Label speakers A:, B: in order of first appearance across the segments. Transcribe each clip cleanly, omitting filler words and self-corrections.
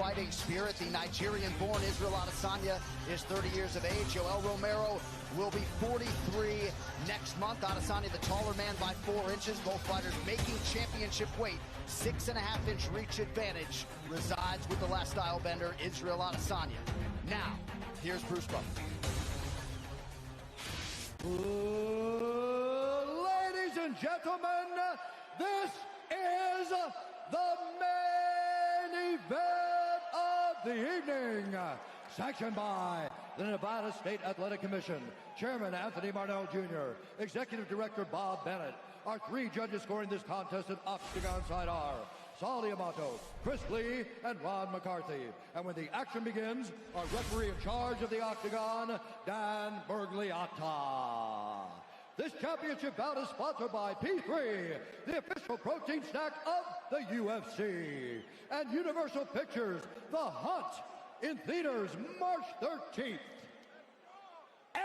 A: fighting spirit. The Nigerian-born Israel Adesanya is 30 years of age. Yoel Romero will be 43 next month. Adesanya, the taller man by 4 inches. Both fighters making championship weight. 6.5-inch reach advantage resides with the last style bender, Israel Adesanya. Now, here's Bruce Buffer.
B: Ladies and gentlemen, this is the main event of the evening. Sanctioned by the Nevada State Athletic Commission, Chairman Anthony Marnell Jr., Executive Director Bob Bennett. Our 3 judges scoring this contest at Octagon side are Saul Diamato, Chris Lee, and Ron McCarthy. And when the action begins, our referee in charge of the Octagon, Dan Bergliotta. This championship bout is sponsored by P3, the official protein snack of the UFC, and Universal Pictures, The Hunt, in theaters March 13th. And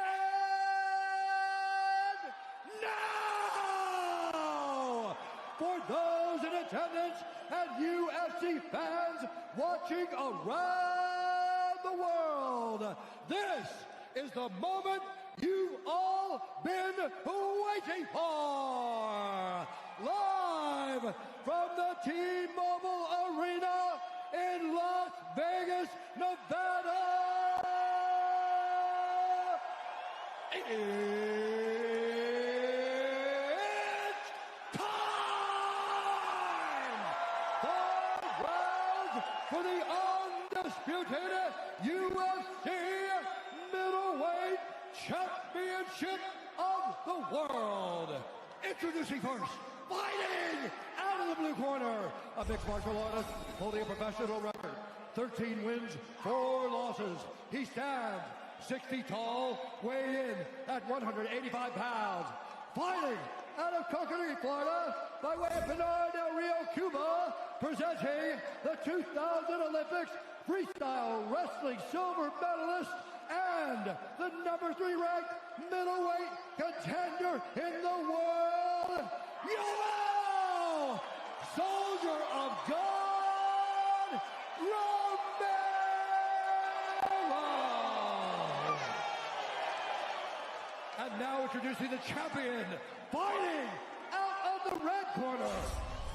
B: now, for those in attendance and UFC fans watching around the world, this is the moment you've all been waiting for. Live from the T-Mobile Arena in Las Vegas, Nevada. It's time! 5 rounds for the undisputed UFC middleweight championship of the world. Introducing first, fighting out of the blue corner, a mixed martial artist holding a professional record, 13 wins, 4 losses. He stands 6 feet tall, weigh in at 185 pounds. Fighting out of Coconut, Florida, by way of Pinar del Rio, Cuba, presenting the 2000 Olympics freestyle wrestling silver medalist and the number 3 ranked middleweight contender in the world, Yoel, Soldier of God, Romero. And now introducing the champion, fighting out of the red corner,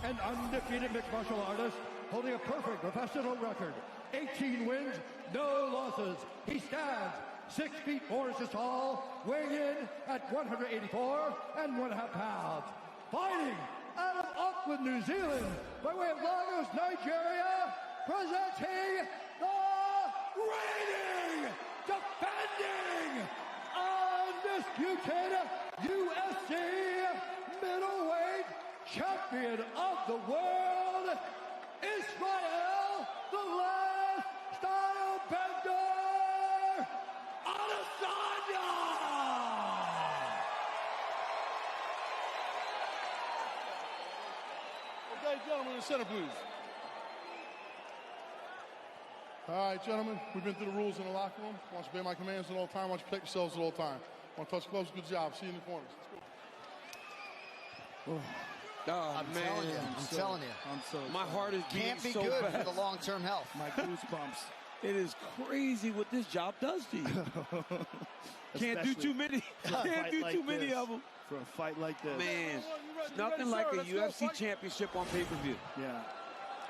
B: an undefeated mixed martial artist holding a perfect professional record, 18 wins, no losses. He stands 6 feet 4 inches tall, weighing in at 184 and 1/2 pounds. Fighting out of Auckland, New Zealand, by way of Lagos, Nigeria, presenting the reigning, defending, undisputed UFC middleweight champion of the world, Israel, the last style bender, Adesanya!
C: Okay, gentlemen, in center, please. All right, gentlemen, we've been through the rules in the locker room. I want you to obey my commands at all times. I want you to protect yourselves at all times. I want to touch gloves. Good job. See you in the corners. Let's go.
D: Oh,
A: I'm telling you. I'm telling you.
D: I'm so my heart is beating
A: Can't be
D: so
A: good
D: fast.
A: for the long-term health.
D: My goosebumps. It is crazy what this job does to you. Can't do too many. Can't do too many of them.
E: For a fight like this.
D: Man, it's nothing like a UFC championship on pay-per-view.
E: Yeah.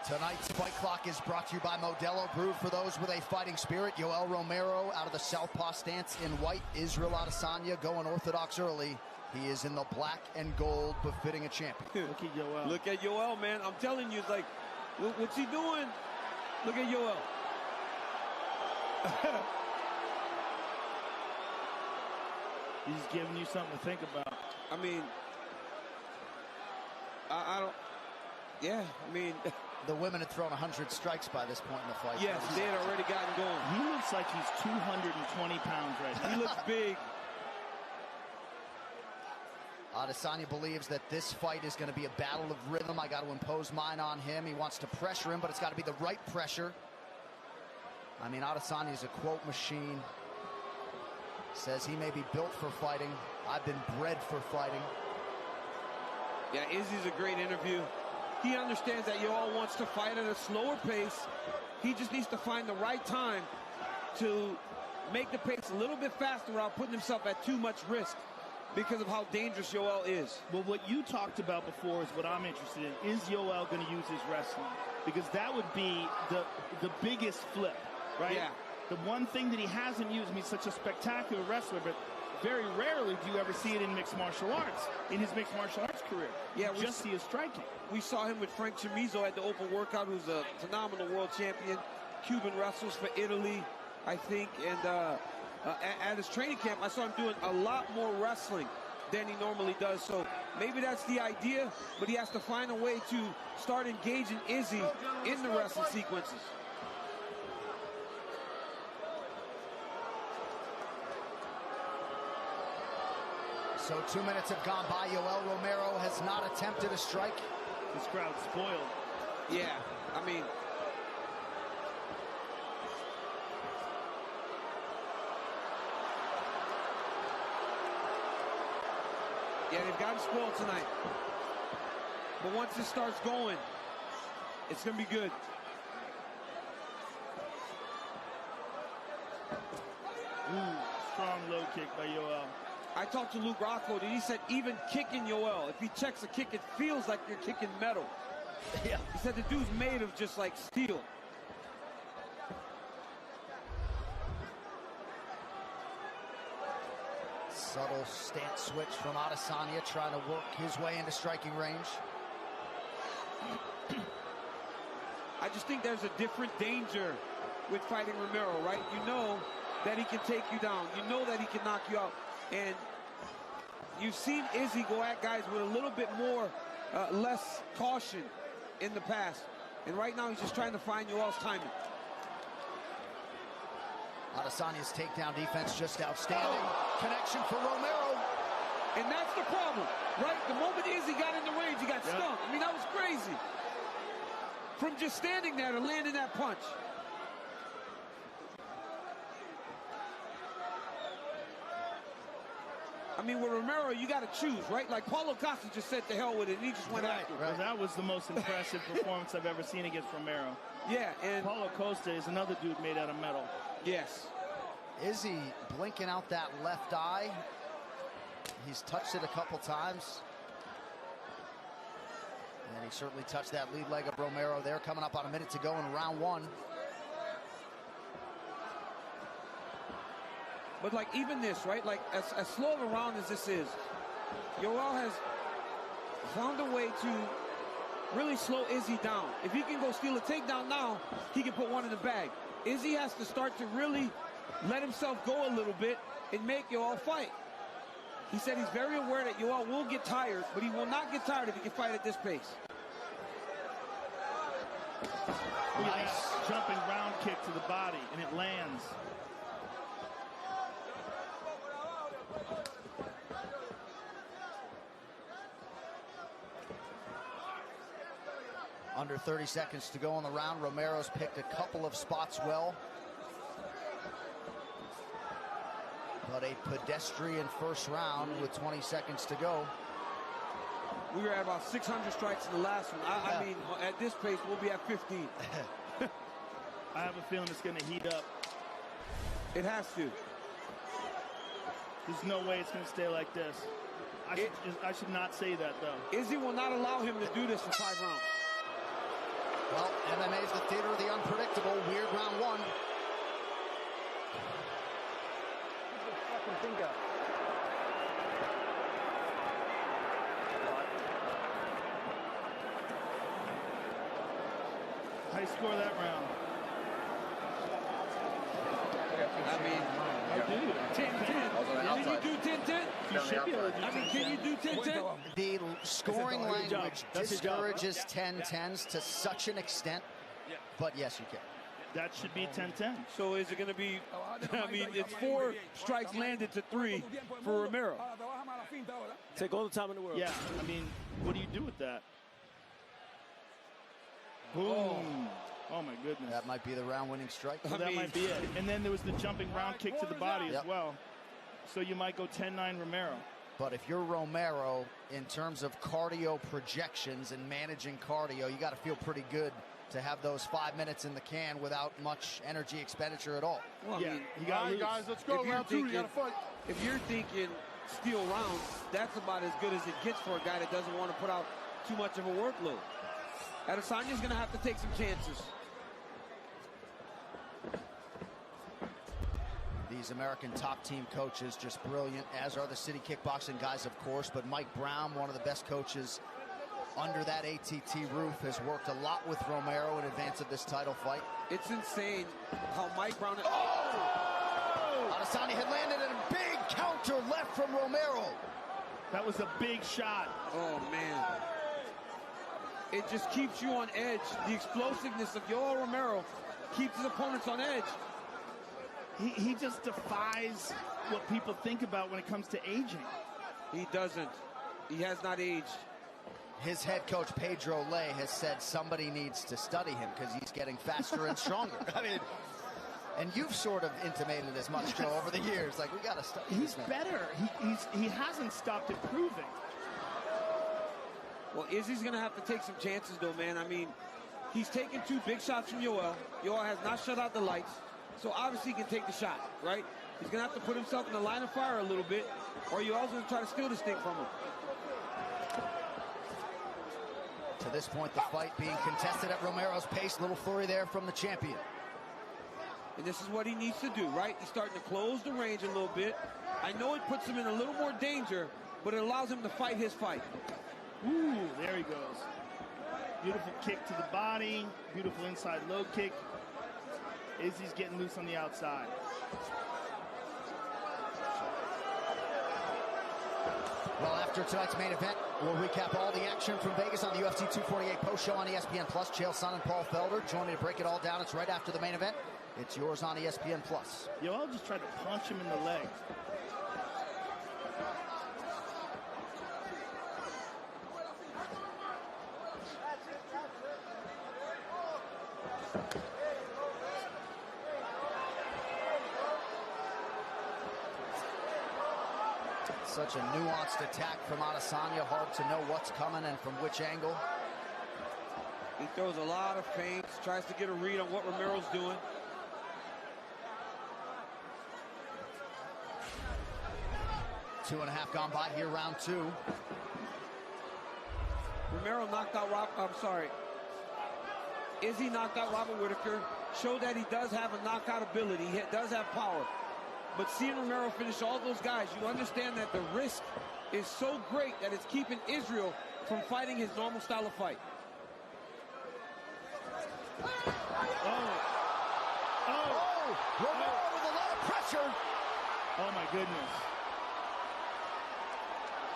A: Tonight's Fight Clock is brought to you by Modelo, brewed for those with a fighting spirit. Yoel Romero out of the southpaw stance in white. Israel Adesanya going orthodox early. He is in the black and gold, befitting a champion.
E: Look at Yoel.
D: Look at Yoel, man. I'm telling you, it's like, what's he doing? Look at Yoel.
E: He's giving you something to think about.
D: I mean, I don't. Yeah, I mean.
A: The women had thrown 100 strikes by this point in the fight.
D: Yes, they had already gotten going.
E: He looks like he's 220 pounds right now.
D: He looks big.
A: Adesanya believes that this fight is going to be a battle of rhythm. I got to impose mine on him. He wants to pressure him, but it's got to be the right pressure. I mean, Adesanya is a quote machine. Says he may be built for fighting. I've been bred for fighting.
D: Yeah, Izzy's a great interview. he understands that Yoel wants to fight at a slower pace. He just needs to find the right time to make the pace a little bit faster without putting himself at too much risk because of how dangerous Yoel is.
E: Well, what you talked about before is what I'm interested in. Is Yoel going to use his wrestling? Because that would be the biggest flip, right?
D: Yeah.
E: The one thing that he hasn't used, I mean, he's such a spectacular wrestler, but very rarely do you ever see it in mixed martial arts, in his mixed martial arts career.
D: Yeah,
E: you just see his striking.
D: We saw him with Frank Chamizo at the open workout, who's a phenomenal world champion. Cuban wrestles for Italy, I think, and at his training camp, I saw him doing a lot more wrestling than he normally does. So maybe that's the idea, but he has to find a way to start engaging Izzy in the wrestling sequences.
A: So 2 minutes have gone by. Yoel Romero has not attempted a strike.
E: This crowd's spoiled.
D: Yeah, I mean, yeah, they've gotten spoiled tonight. But once it starts going, it's going to be good.
E: Ooh, strong low kick by Yoel.
D: I talked to Luke Rockhold, and he said even kicking Yoel, if he checks a kick, it feels like you're kicking metal.
A: Yeah.
D: He said the dude's made of just like steel.
A: Subtle stance switch from Adesanya, trying to work his way into striking range.
D: I just think there's a different danger with fighting Romero, right? You know that he can take you down. You know that he can knock you out. And you've seen Izzy go at guys with a little bit more, less caution in the past. And right now he's just trying to find Yoel's timing.
A: Adesanya's takedown defense just outstanding. Connection for Romero.
D: And that's the problem, right? The moment Izzy got in the range, he got stung. I mean, that was crazy. From just standing there to landing that punch. I mean, with Romero, you got to choose, right? Like Paulo Costa just said to hell with it, and he just went after it.
E: Well, that was the most impressive performance I've ever seen against Romero.
D: Yeah, and
E: Paulo Costa is another dude made out of metal.
D: Yes.
A: Izzy blinking out that left eye. He's touched it a couple times. And he certainly touched that lead leg of Romero there, coming up on a minute to go in round one.
D: But like even this, right? Like as slow of a round as this is, Yoel has found a way to really slow Izzy down. If he can go steal a takedown now, he can put one in the bag. Izzy has to start to really let himself go a little bit and make Yoel fight. He said he's very aware that Yoel will get tired, but he will not get tired if he can fight at this pace.
E: Nice jumping round kick to the body, and it lands.
A: Under 30 seconds to go in the round. Romero's picked a couple of spots well. But a pedestrian first round with 20 seconds to go.
D: We were at about 600 strikes in the last one. I mean, at this pace, we'll be at 15.
E: I have a feeling it's going to heat up.
D: It has to.
E: There's no way it's going to stay like this. I should not say that, though.
D: Izzy will not allow him to do this for 5 rounds.
A: Well, MMA is the theater of the unpredictable. Weird round one.
E: High score that round.
D: I mean, 10-10. Can you do 10-10?
E: You should be able to do
D: I mean, can you do 10-10?
A: The scoring language discourages 10-10s to such an extent. But yes, you can.
E: That should be 10-10.
D: So is it going to be, I mean, it's 4 strikes landed to 3 for Romero.
F: Take all the time in the world.
E: Yeah, I mean, what do you do with that? Boom. Oh, my goodness.
A: That might be the round-winning strike.
E: Well, that might be it. And then there was the jumping round kick to the body as well. So you might go 10-9 Romero.
A: But if you're Romero, in terms of cardio projections and managing cardio, you got to feel pretty good to have those 5 minutes in the can without much energy expenditure at all.
D: Well,
E: Yeah,
D: I mean,
E: you got to lose.
C: Guys, let's go. Round two, you got to fight.
D: if you're thinking steal rounds, that's about as good as it gets for a guy that doesn't want to put out too much of a workload. Adesanya's going to have to take some chances.
A: These American top team coaches, just brilliant, as are the City Kickboxing guys, of course. But Mike Brown, one of the best coaches under that ATT roof, has worked a lot with Romero in advance of this title fight.
D: It's insane how Mike Brown...
A: Adesanya had landed a big counter left from Romero.
E: That was a big shot.
D: Oh, man. It just keeps you on edge. The explosiveness of Yoel Romero keeps his opponents on edge.
E: He just defies what people think about when it comes to aging.
D: He doesn't. He has not aged.
A: His head coach, Pedro Lay, has said somebody needs to study him because he's getting faster and stronger. I mean, and you've sort of intimated as much, Joe, over the years. Like, we got to study
E: He's
A: this man.
E: better. He hasn't stopped improving.
D: Well, Izzy's going to have to take some chances, though, man. I mean, he's taken 2 big shots from Yoel. Yoel has not shut out the lights, so obviously he can take the shot, right? He's going to have to put himself in the line of fire a little bit, or Yoel's going to try to steal this thing from him.
A: To this point, the fight being contested at Romero's pace. Little flurry there from the champion.
D: And this is what he needs to do, right? He's starting to close the range a little bit. I know it puts him in a little more danger, but it allows him to fight his fight.
E: Ooh, there he goes. Beautiful kick to the body. Beautiful inside low kick. Izzy's getting loose on the outside.
A: Well, after tonight's main event, we'll recap all the action from Vegas on the UFC 248 post show on ESPN Plus. Chael Sonnen and Paul Felder join me to break it all down. It's right after the main event. It's yours on ESPN Plus.
E: Yoel just tried to punch him in the leg.
A: Such a nuanced attack from Adesanya. Hard to know what's coming and from which angle.
D: He throws a lot of feints, tries to get a read on what Romero's doing.
A: Two and a half gone by here, round 2.
D: Romero knocked out Izzy knocked out Robert Whittaker, showed that he does have a knockout ability, he does have power. But seeing Romero finish all those guys, you understand that the risk is so great that it's keeping Israel from fighting his normal style of fight.
A: Romero with a lot of pressure.
E: Oh my goodness.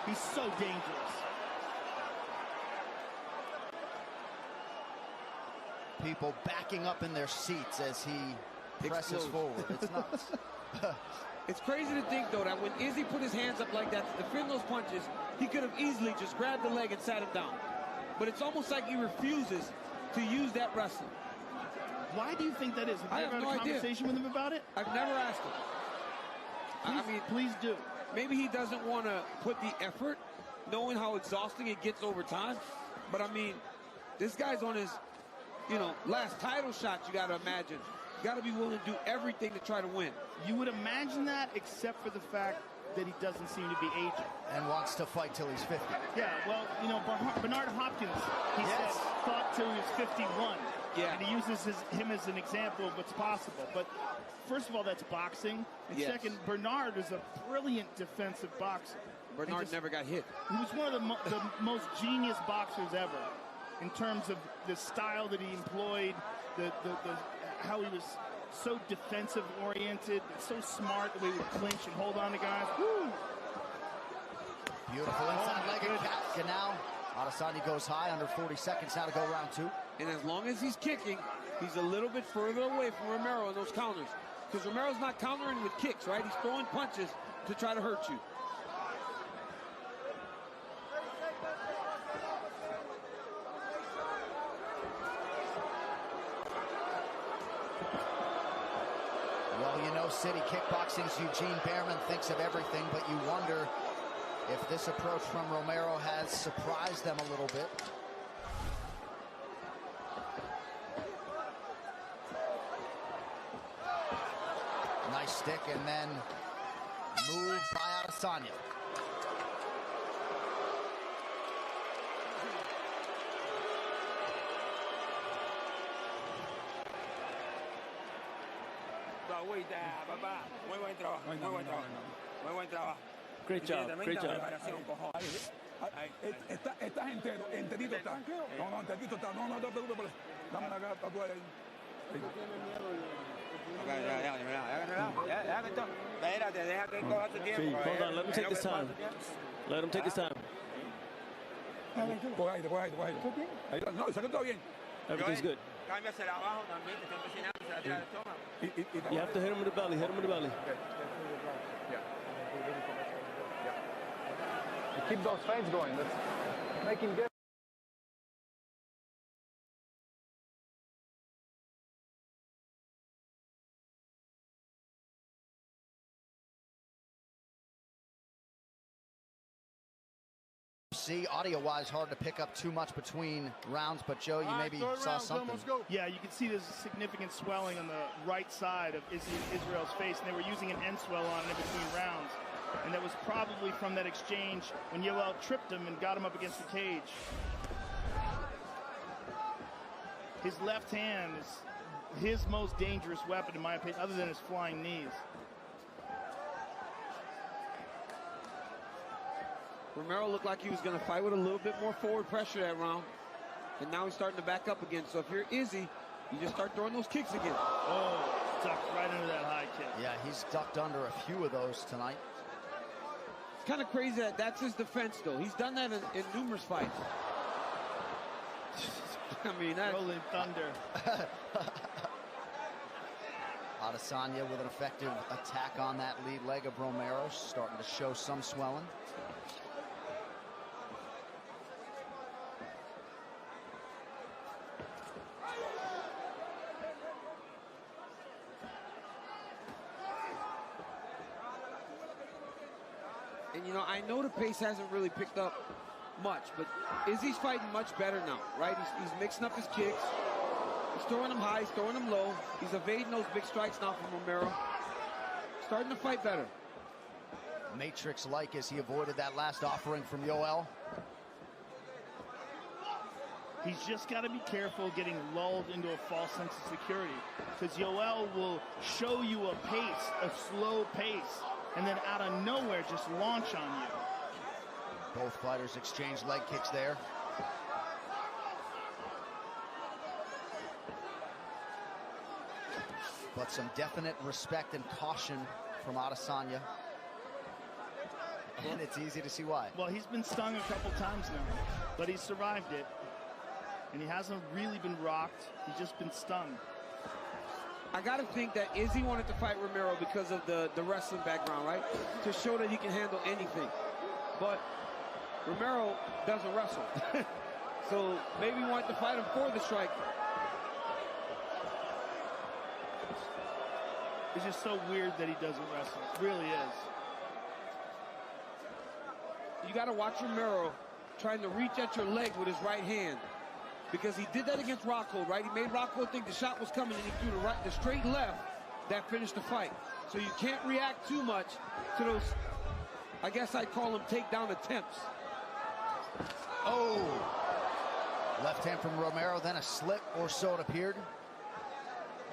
E: He's so dangerous.
A: People backing up in their seats as he presses forward. It's nuts.
D: It's crazy to think, though, that when Izzy put his hands up like that to defend those punches, he could have easily just grabbed the leg and sat him down. But it's almost like he refuses to use that wrestling.
E: Why do you think that is? Have you ever had a conversation with him about it?
D: I've never asked him. I mean,
E: please do.
D: Maybe he doesn't want to put the effort, knowing how exhausting it gets over time. But, I mean, this guy's on his, last title shot, you got to imagine. You got to be willing to do everything to try to win.
E: You would imagine that, except for the fact that he doesn't seem to be aging.
A: And wants to fight till he's 50.
E: Yeah, well, Bernard Hopkins, he said, thought till he was 51.
D: Yeah.
E: And he uses him as an example of what's possible. But first of all, that's boxing. And second, Bernard is a brilliant defensive boxer.
D: Bernard never got hit.
E: He was one of the most genius boxers ever in terms of the style that he employed, how he was so defensive oriented, so smart, the way he would clinch and hold on to guys. Woo!
A: Beautiful inside leg and now Adesanya goes high, under 40 seconds now to go round 2.
D: And as long as he's kicking, he's a little bit further away from Romero in those counters. Because Romero's not countering with kicks, right? He's throwing punches to try to hurt you.
A: Well, City Kickboxing's Eugene Behrman thinks of everything, but you wonder if this approach from Romero has surprised them a little bit. Nice stick, and then move by Adesanya.
F: Great job, great job.
G: Estás entero, enterito está. No, enterito está. No te preocupes. Dame la cara, tú ahí.
F: Hold on, let him take his time. Let him take his time.
G: Coge aire. Ahí, no, saca todo bien.
F: Everything's good. You have to hit him in the belly,
H: Keep those feints going. Let's make him get.
A: See, audio-wise, hard to pick up too much between rounds, but Joe, you maybe saw something.
E: Yeah, you can see there's significant swelling on the right side of Israel's face, and they were using an end swell on it in between rounds. And that was probably from that exchange when Yoel tripped him and got him up against the cage. His left hand is his most dangerous weapon, in my opinion, other than his flying knees.
D: Romero looked like he was going to fight with a little bit more forward pressure that round. And now he's starting to back up again. So if you're Izzy, you just start throwing those kicks again.
E: Oh, ducked right into that high kick.
A: Yeah, he's ducked under a few of those tonight.
D: It's kind of crazy that that's his defense, though. He's done that in numerous fights. I mean, that's...
E: Rolling thunder.
A: Adesanya with an effective attack on that lead leg of Romero, starting to show some swelling.
D: And, you know, I know the pace hasn't really picked up much, but Izzy's fighting much better now, right? He's mixing up his kicks. He's throwing them high, he's throwing them low. He's evading those big strikes now from Romero. Starting to fight better.
A: Matrix-like as he avoided that last offering from Yoel.
E: He's just got to be careful getting lulled into a false sense of security, because Yoel will show you a pace, a slow pace, and then out of nowhere just launch on you.
A: Both fighters exchange leg kicks there. But some definite respect and caution from Adesanya. And it's easy to see why.
E: Well, he's been stung a couple times now, but he survived it. And he hasn't really been rocked. He's just been stung.
D: I got to think that Izzy wanted to fight Romero because of the wrestling background, right? To show that he can handle anything. But Romero doesn't wrestle. So maybe he wanted to fight him for the strike.
E: It's just so weird that he doesn't wrestle. It really is.
D: You got to watch Romero trying to reach at your leg with his right hand. Because he did that against Rockhold, right? He made Rockhold think the shot was coming, and he threw the straight left that finished the fight. So you can't react too much to those, I guess I'd call them takedown attempts.
A: Oh! Left hand from Romero, then a slip or so it appeared.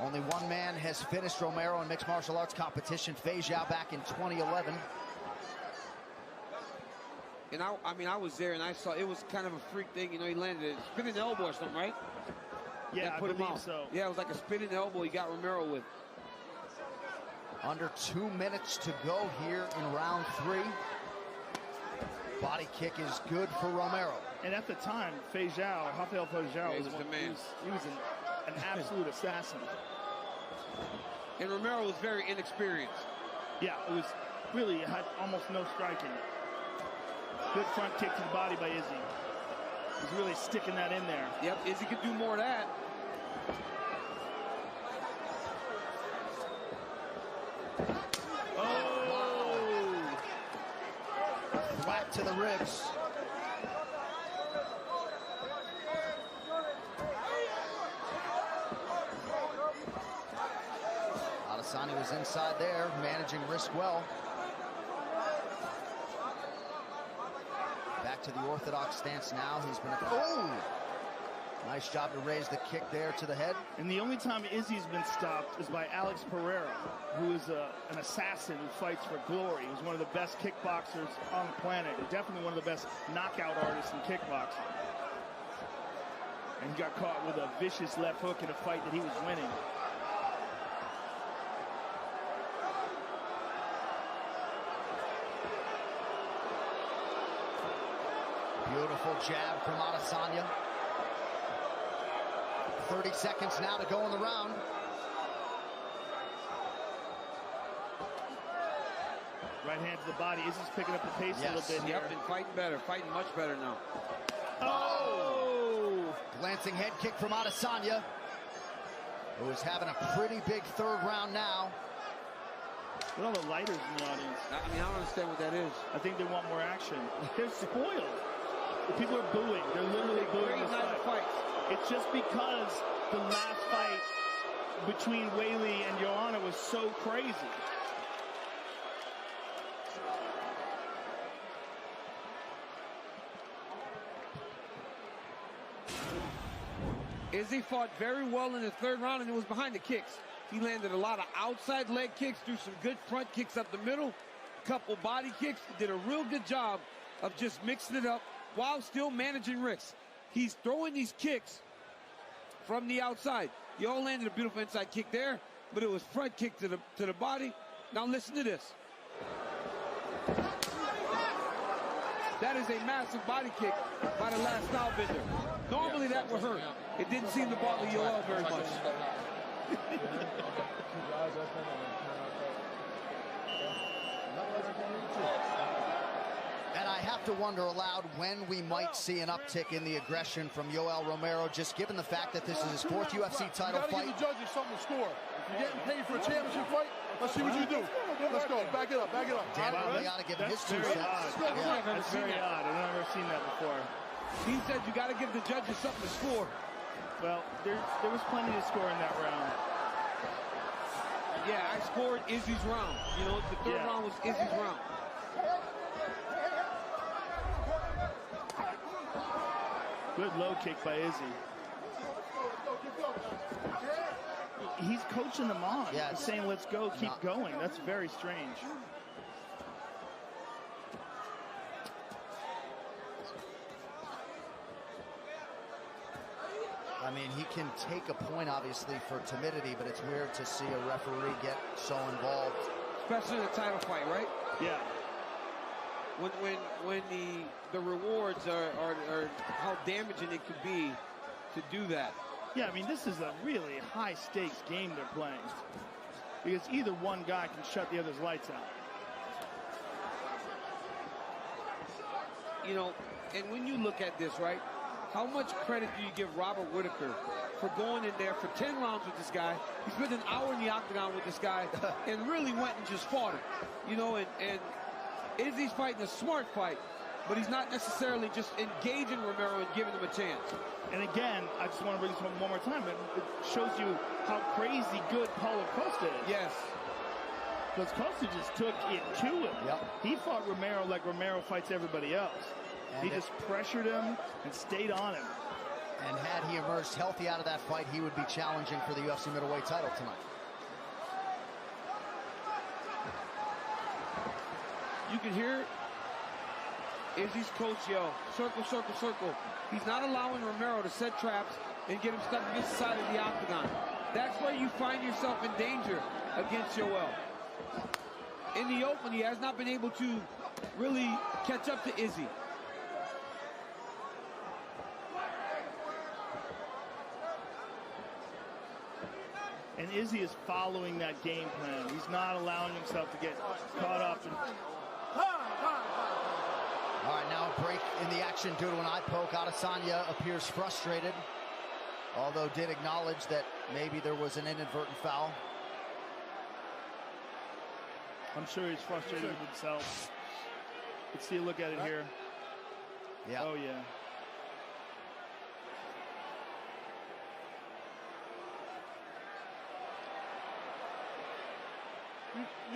A: Only one man has finished Romero in mixed martial arts competition, Fei Zhao, back in 2011.
D: And I mean, I was there, and I saw it was kind of a freak thing. You know, he landed a spinning elbow or something, right?
E: Yeah, I believe so.
D: Yeah, it was like a spinning elbow he got Romero with.
A: Under 2 minutes to go here in round 3. Body kick is good for Romero.
E: And at the time, Fei Zhao, Rafael Fei Zhao,
D: was the man.
E: He was an absolute assassin.
D: And Romero was very inexperienced.
E: Yeah, it was really, it had almost no striking. Good front kick to the body by Izzy. He's really sticking that in there.
D: Yep, Izzy could do more of that.
E: Oh!
A: Flat to the ribs. Adesanya was inside there, managing risk well. Back to the orthodox stance now. He's been, oh! Nice job to raise the kick there to the head.
E: And the only time Izzy's been stopped is by Alex Pereira, who is an assassin who fights for glory. He's one of the best kickboxers on the planet, and definitely one of the best knockout artists in kickboxing. And he got caught with a vicious left hook in a fight that he was winning.
A: Beautiful jab from Adesanya. 30 seconds now to go in the round.
E: Right hand to the body. Izzy's picking up the pace a little bit here.
D: Yep, and fighting better, fighting much better now.
A: Oh! Glancing head kick from Adesanya, who is having a pretty big third round now.
E: Look at all the lighters in the audience.
D: I mean, I don't understand what that is.
E: I think they want more action. They're spoiled. The people are booing. They're literally booing this fight. It's just because the last fight between Weili and Joanna was so crazy.
D: Izzy fought very well in the third round, and it was behind the kicks. He landed a lot of outside leg kicks, threw some good front kicks up the middle, couple body kicks. Did a real good job of just mixing it up while still managing risks. He's throwing these kicks from the outside. Yoel landed a beautiful inside kick there, but it was front kick to the body. Now listen to this. That is a massive body kick by the last style bender. Normally that would hurt. It didn't seem to bother Yoel very much.
A: And I have to wonder aloud when we might see an uptick in the aggression from Yoel Romero, just given the fact that this is his 4th UFC title fight.
C: You gotta give the judges something to score. If you're getting paid for a championship fight, let's see what you do. Let's go. Back it up. Back it up.
A: Dan gotta give him his 2 cents.
E: That's very odd. I've never seen that before.
D: He said you got to give the judges something to score.
E: Well, there was plenty to score in that round.
D: Yeah, I scored Izzy's round. You know, the third round was Izzy's round.
E: Good low kick by Izzy. He's coaching them on. Yeah, he's saying, let's go, keep going. That's very strange.
A: I mean, he can take a point, obviously, for timidity, but it's weird to see a referee get so involved.
D: Especially in a title fight, right?
E: Yeah.
D: When the rewards are how damaging it could be to do that.
E: Yeah, I mean, this is a really high-stakes game they're playing. Because either one guy can shut the other's lights out.
D: You know, and when you look at this, right, how much credit do you give Robert Whitaker for going in there for 10 rounds with this guy? He spent an hour in the octagon with this guy and really went and just fought him. You know, and Izzy's fighting a smart fight, but he's not necessarily just engaging Romero and giving him a chance.
E: And again, I just want to bring this one more time. It shows you how crazy good Paulo Costa is.
D: Yes.
E: Because Costa just took it to him.
A: Yep.
E: He fought Romero like Romero fights everybody else. And he just pressured him and stayed on him.
A: And had he emerged healthy out of that fight, he would be challenging for the UFC middleweight title tonight.
D: You can hear Izzy's coach yell, circle, circle, circle. He's not allowing Romero to set traps and get him stuck against the side of the octagon. That's where you find yourself in danger against Yoel. In the open, he has not been able to really catch up to Izzy.
E: And Izzy is following that game plan. He's not allowing himself to get caught up.
A: All right, now a break in the action due to an eye poke. Adesanya appears frustrated, although did acknowledge that maybe there was an inadvertent foul.
E: I'm sure he's frustrated with himself. Let's see a look at it here.
A: Yeah.
E: Oh, yeah.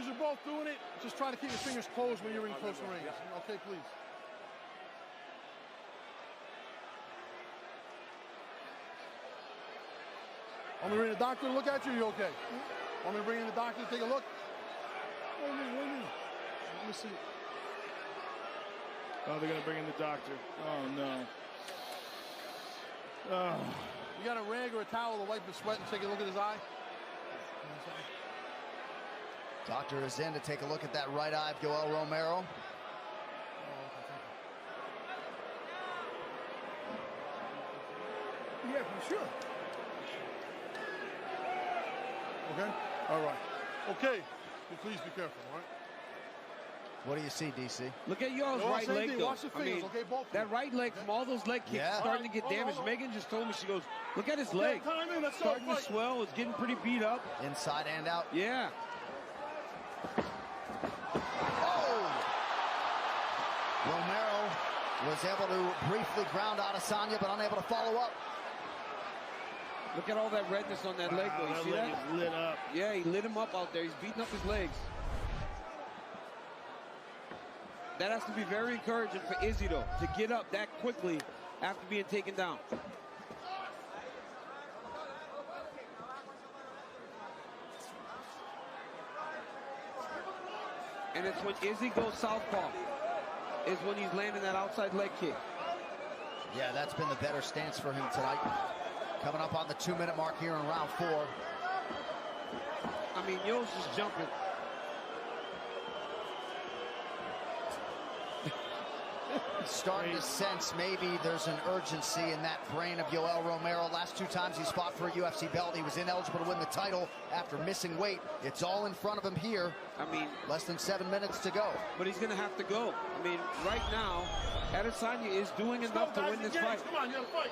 C: You're both doing it. Just try to keep your fingers closed when you're in close range. Okay, please. Want me to bring the doctor to look at you? You okay? Want me to bring in the doctor to take a look? Let me see.
E: Oh, they're going to bring in the doctor. Oh, no. Oh.
C: You got a rag or a towel to wipe the sweat and take a look at his eye?
A: Doctor is in to take a look at that right eye of Yoel Romero.
C: Yeah, for sure. Okay? All right. Okay. Please be careful, all right?
A: What do you see, DC?
D: Look at Yoel's right leg, though.
C: Watch the fingers, okay? Both
D: that right leg from all those leg kicks is starting to get damaged. Megan just told me, she goes, look at his leg. Starting to swell. It's getting pretty beat up.
A: Inside and out.
D: Yeah.
A: Romero was able to briefly ground Adesanya, but unable to follow up.
D: Look at all that redness on that leg, though. You see that?
E: Is lit up.
D: Yeah, he lit him up out there. He's beating up his legs. That has to be very encouraging for Izzy, though, to get up that quickly after being taken down. And it's when Izzy goes southpaw, is when he's landing that outside leg kick.
A: Yeah, that's been the better stance for him tonight. Coming up on the 2-minute mark here in round 4.
D: I mean, Yoel's just jumping.
A: Starting to sense maybe there's an urgency in that brain of Yoel Romero. Last 2 times he's fought for a UFC belt, he was ineligible to win the title after missing weight. It's all in front of him here.
D: I mean,
A: less than 7 minutes to go.
D: But he's going to have to go. I mean, right now, Adesanya is doing enough to win this fight.
C: Come on, you gotta fight.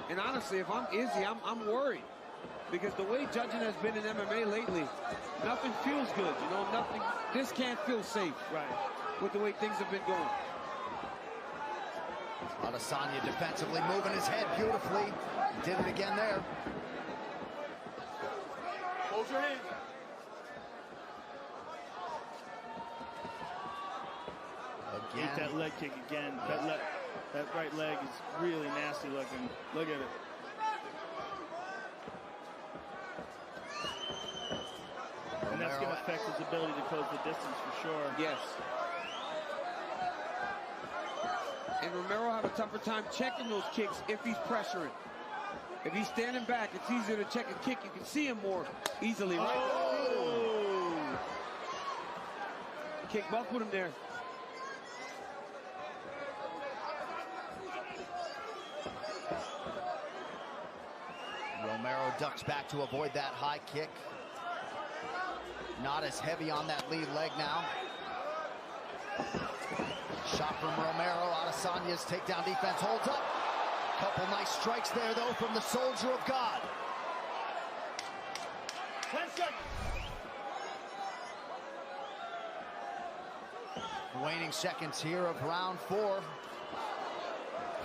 D: And honestly, if I'm Izzy, I'm worried. Because the way judging has been in MMA lately, nothing feels good, you know, nothing, this can't feel safe.
E: Right.
D: With the way things have been going.
A: Adesanya defensively moving his head beautifully. He did it again there.
C: Close your hands.
A: Again.
E: Eat that leg kick again. That right leg is really nasty looking. Look at it. And that's going to affect his ability to close the distance for sure.
D: Yes. And Romero have a tougher time checking those kicks if he's pressuring. If he's standing back, it's easier to check a kick. You can see him more easily, right?
E: Oh!
D: Kick buck with him there.
A: Romero ducks back to avoid that high kick. Not as heavy on that lead leg now. Shot from Romero. Adesanya's takedown defense holds up. Couple nice strikes there, though, from the Soldier of God.
C: 10 seconds.
A: Waning seconds here of round 4.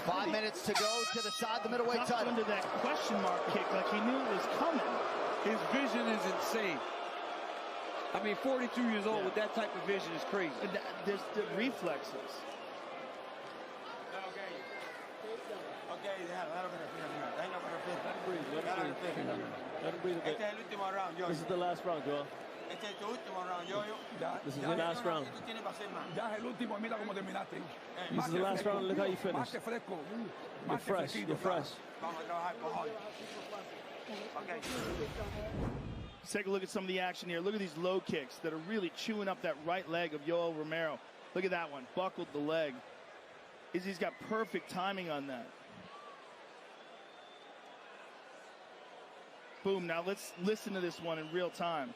A: 5 minutes to go to decide the middleweight title.
E: Under that question mark kick like he knew it was coming.
D: His vision is insane. I mean, 42 years old with that type of vision is crazy.
E: There's the reflexes.
F: Let him breathe a bit. This is the last round, Joel. This is the last round. This is the last round. Look how you finished. You're fresh. You're fresh.
E: Let's take a look at some of the action here. Look at these low kicks that are really chewing up that right leg of Yoel Romero. Look at that one. Buckled the leg. Izzy's got perfect timing on that. Boom. Now let's listen to this one in real time.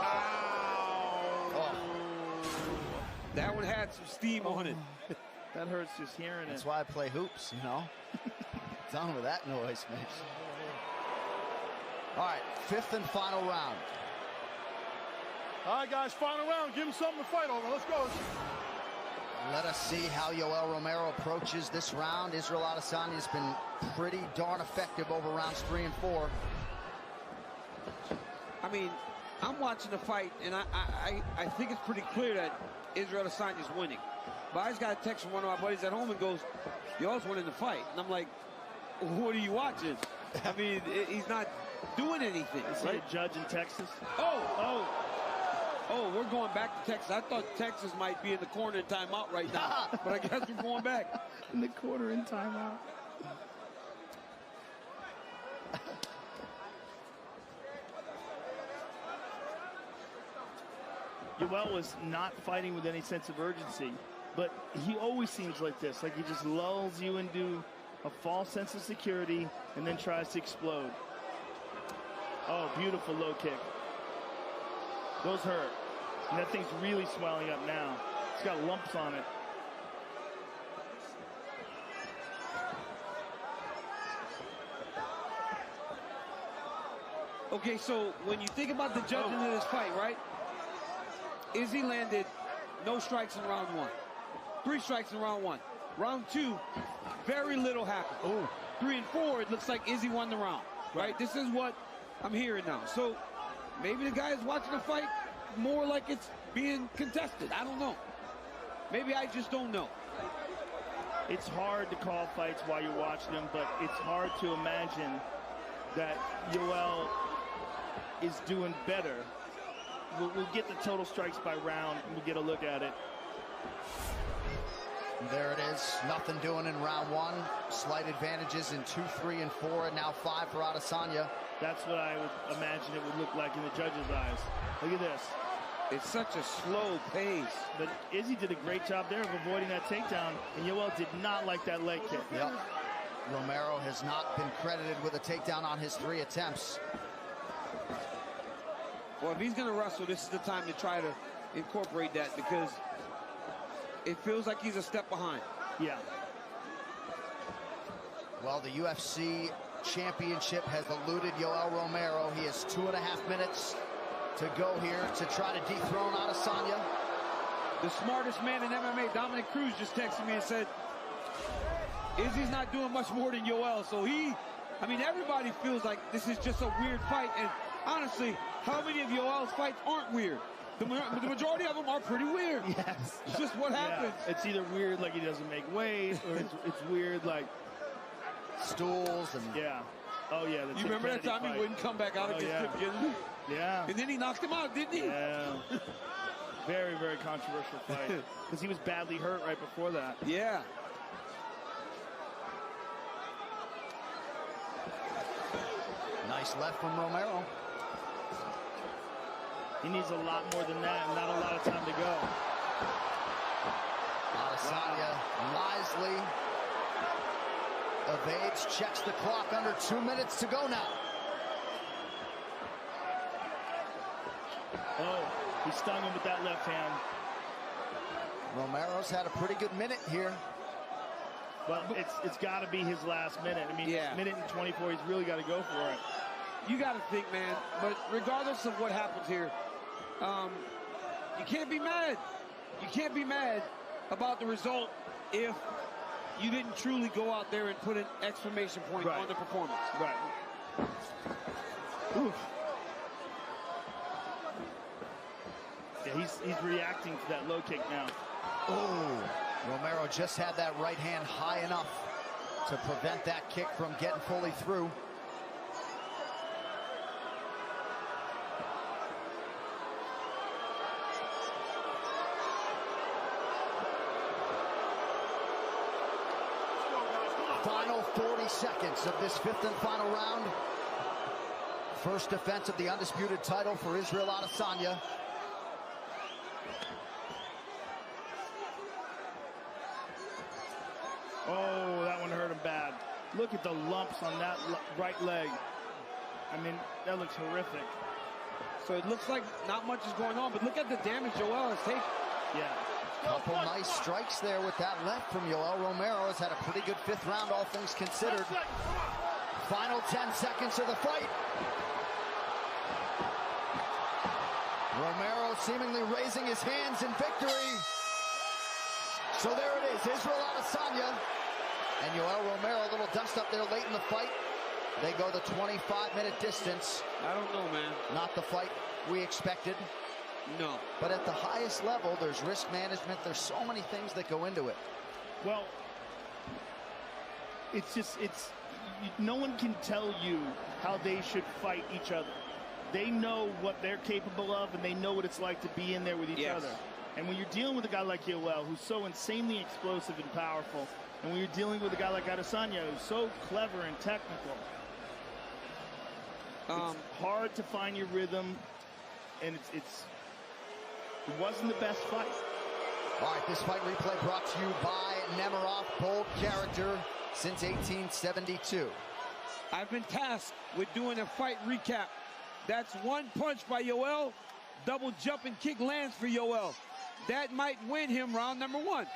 E: Ow.
A: Oh.
D: That one had some steam on it.
E: That hurts just hearing it.
A: That's why I play hoops, you know. Done with that noise, man. All right, 5th and final round.
C: All right, guys, final round. Give him something to fight over. Let's go.
A: Let us see how Yoel Romero approaches this round. Israel Adesanya has been pretty darn effective over rounds 3 and 4.
D: I mean, I'm watching the fight, and I think it's pretty clear that Israel Adesanya is winning. But I just got a text from one of my buddies at home and goes, Yoel's winning the fight. And I'm like, what are you watching? I mean, he's not doing anything.
E: Is he a judge in Texas?
D: Oh, we're going back to Texas. I thought Texas might be in the corner in timeout right now, but I guess we're going back.
E: In the corner in timeout. Yoel was not fighting with any sense of urgency, but he always seems like this, like he just lulls you into a false sense of security and then tries to explode. Oh, beautiful low kick. Those hurt. And that thing's really swelling up now. It's got lumps on it.
D: Okay, so when you think about the judging of this fight, right? Izzy landed no strikes in round 1. 3 strikes in round 1. Round 2, very little happened. 3 and 4, it looks like Izzy won the round, right? This is what I'm hearing now. So maybe the guy is watching the fight more like it's being contested. I don't know. Maybe I just don't know.
E: It's hard to call fights while you're watching them, but it's hard to imagine that Yoel is doing better. We'll get the total strikes by round, and we'll get a look at it.
A: There it is. Nothing doing in round 1. Slight advantages in 2, 3, and 4, and now 5 for Adesanya.
E: That's what I would imagine it would look like in the judges' eyes. Look at this.
D: It's such a slow pace.
E: But Izzy did a great job there of avoiding that takedown, and Yoel did not like that leg kick.
A: Yep. Romero has not been credited with a takedown on his 3 attempts.
D: Well, if he's going to wrestle, this is the time to try to incorporate that, because it feels like he's a step behind.
E: Yeah.
A: Well, the UFC Championship has eluded Yoel Romero. He has 2.5 minutes to go here to try to dethrone Adesanya.
D: The smartest man in MMA, Dominic Cruz, just texted me and said, Izzy's not doing much more than Yoel. So I mean, everybody feels like this is just a weird fight. And honestly, how many of Yoel's fights aren't weird? The majority of them are pretty weird.
E: Yes.
D: It's just what happens.
E: Yeah. It's either weird like he doesn't make weight, or it's weird like
A: stools and...
E: Yeah. Oh, yeah.
D: You remember that time he wouldn't come back out against him?
E: Yeah.
D: And then he knocked him out, didn't he?
E: Yeah. Very, very controversial fight. Because he was badly hurt right before that.
D: Yeah.
A: Nice left from Romero.
E: He needs a lot more than that, and not a lot of time to go.
A: Adesanya wisely evades, checks the clock, under 2 minutes to go now.
E: Oh, he stung him with that left hand.
A: Romero's had a pretty good minute here.
E: But it's got to be his last minute. I mean, minute and 24, he's really got to go for it.
D: You got to think, man. But regardless of what happens here, you can't be mad. You can't be mad about the result if you didn't truly go out there and put an exclamation point on the performance.
E: Right. Oof. Yeah, he's reacting to that low kick now.
A: Oh, Romero just had that right hand high enough to prevent that kick from getting fully through. Final 40 seconds of this 5th and final round. First defense of the undisputed title for Israel Adesanya.
E: Oh, that one hurt him bad. Look at the lumps on that right leg. I mean, that looks horrific.
D: So it looks like not much is going on, but look at the damage Yoel has taken.
E: Yeah.
A: Couple nice strikes there with that left from Yoel Romero. Has had a pretty good 5th round, all things considered. Final 10 seconds of the fight. Romero seemingly raising his hands in victory. So there it is, Israel Adesanya and Yoel Romero, a little dust up there late in the fight. They go the 25-minute distance.
D: I don't know, man.
A: Not the fight we expected.
D: No.
A: But at the highest level, there's risk management. There's so many things that go into it.
E: Well, no one can tell you how they should fight each other. They know what they're capable of, and they know what it's like to be in there with each other. And when you're dealing with a guy like Yoel, who's so insanely explosive and powerful, and when you're dealing with a guy like Adesanya, who's so clever and technical, it's hard to find your rhythm, and it wasn't the best fight.
A: All right, this fight replay brought to you by Nemiroff, bold character since 1872.
D: I've been tasked with doing a fight recap. That's one punch by Yoel, double jumping kick lands for Yoel. That might win him round number 1.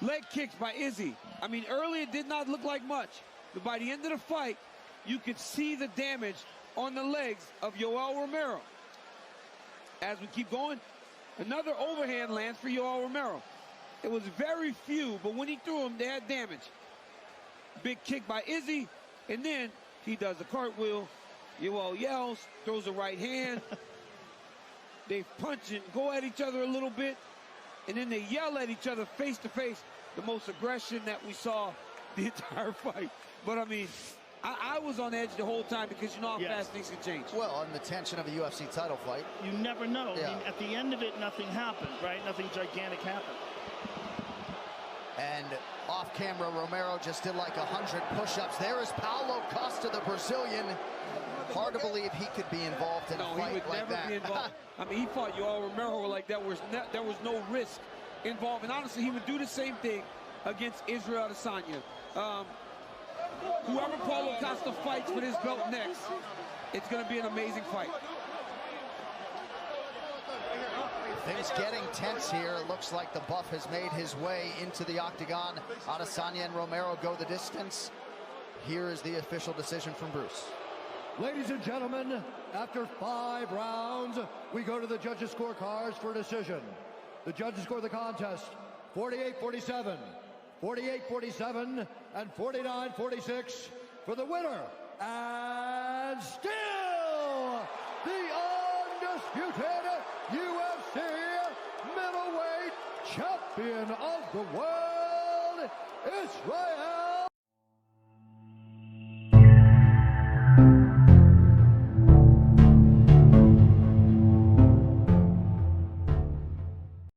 D: Leg kicks by Izzy. I mean, early it did not look like much, but by the end of the fight, you could see the damage on the legs of Yoel Romero. As we keep going, another overhand lands for Yoel Romero. It was very few, but when he threw them, they had damage. Big kick by Izzy, and then he does the cartwheel. Yoel yells, throws a right hand. They punch and go at each other a little bit, and then they yell at each other face to face. The most aggression that we saw the entire fight. But I mean, I was on edge the whole time because you know how fast things can change.
A: Well, and the tension of a UFC title fight.
E: You never know.
A: Yeah.
E: I mean, at the end of it, nothing happened, right? Nothing gigantic happened.
A: And off camera, Romero just did like 100 push-ups. There is Paulo Costa, the Brazilian. Hard to believe he could be involved in a fight
D: he would
A: like
D: never
A: that.
D: be involved. I mean, he fought Yoel Romero like there was no risk involved. And honestly, he would do the same thing against Israel Adesanya. Whoever Paulo Costa fights for this belt next, it's going to be an amazing fight.
A: Things getting tense here. It looks like the buff has made his way into the octagon. Adesanya and Romero go the distance. Here is the official decision from Bruce.
B: Ladies and gentlemen, after 5 rounds, we go to the judges' scorecards for a decision. The judges score the contest 48-47, 48-47, and 49-46 for the winner. And still, the undisputed UFC middleweight champion of the world, Israel